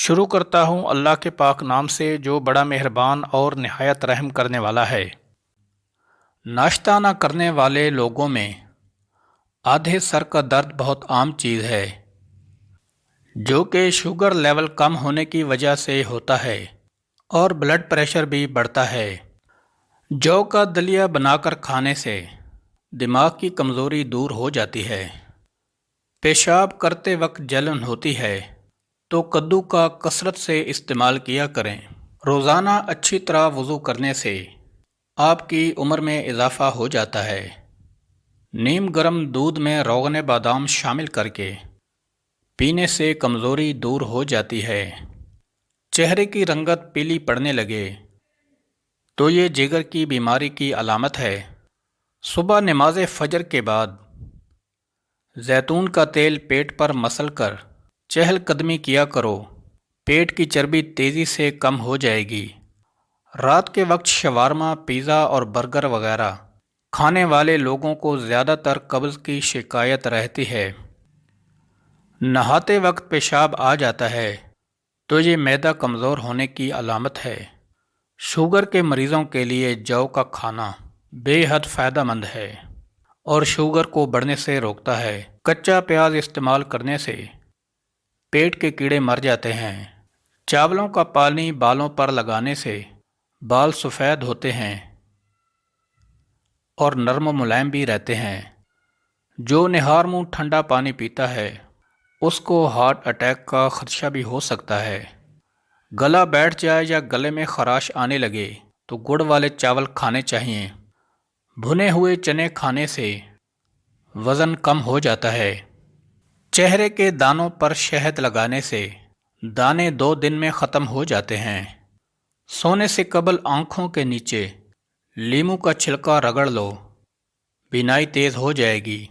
شروع کرتا ہوں اللہ کے پاک نام سے جو بڑا مہربان اور نہایت رحم کرنے والا ہے۔ ناشتہ نہ کرنے والے لوگوں میں آدھے سر کا درد بہت عام چیز ہے، جو کہ شوگر لیول کم ہونے کی وجہ سے ہوتا ہے اور بلڈ پریشر بھی بڑھتا ہے۔ جو کا دلیا بنا کر کھانے سے دماغ کی کمزوری دور ہو جاتی ہے۔ پیشاب کرتے وقت جلن ہوتی ہے تو کدو کا کثرت سے استعمال کیا کریں۔ روزانہ اچھی طرح وضو کرنے سے آپ کی عمر میں اضافہ ہو جاتا ہے۔ نیم گرم دودھ میں روغن بادام شامل کر کے پینے سے کمزوری دور ہو جاتی ہے۔ چہرے کی رنگت پیلی پڑنے لگے تو یہ جگر کی بیماری کی علامت ہے۔ صبح نماز فجر کے بعد زیتون کا تیل پیٹ پر مسل کر چہل قدمی کیا کرو، پیٹ کی چربی تیزی سے کم ہو جائے گی۔ رات کے وقت شوارما، پیزا اور برگر وغیرہ کھانے والے لوگوں کو زیادہ تر قبض کی شکایت رہتی ہے۔ نہاتے وقت پیشاب آ جاتا ہے تو یہ معدہ کمزور ہونے کی علامت ہے۔ شوگر کے مریضوں کے لیے جو کا کھانا بے حد فائدہ مند ہے اور شوگر کو بڑھنے سے روکتا ہے۔ کچا پیاز استعمال کرنے سے پیٹ کے کیڑے مر جاتے ہیں۔ چاولوں کا پانی بالوں پر لگانے سے بال سفید ہوتے ہیں اور نرم و ملائم بھی رہتے ہیں۔ جو نہار منہ ٹھنڈا پانی پیتا ہے اس کو ہارٹ اٹیک کا خدشہ بھی ہو سکتا ہے۔ گلا بیٹھ جائے یا گلے میں خراش آنے لگے تو گڑ والے چاول کھانے چاہیے۔ بھنے ہوئے چنے کھانے سے وزن کم ہو جاتا ہے۔ چہرے کے دانوں پر شہد لگانے سے دانے 2 دن میں ختم ہو جاتے ہیں۔ سونے سے قبل آنکھوں کے نیچے لیموں کا چھلکا رگڑ لو، بینائی تیز ہو جائے گی۔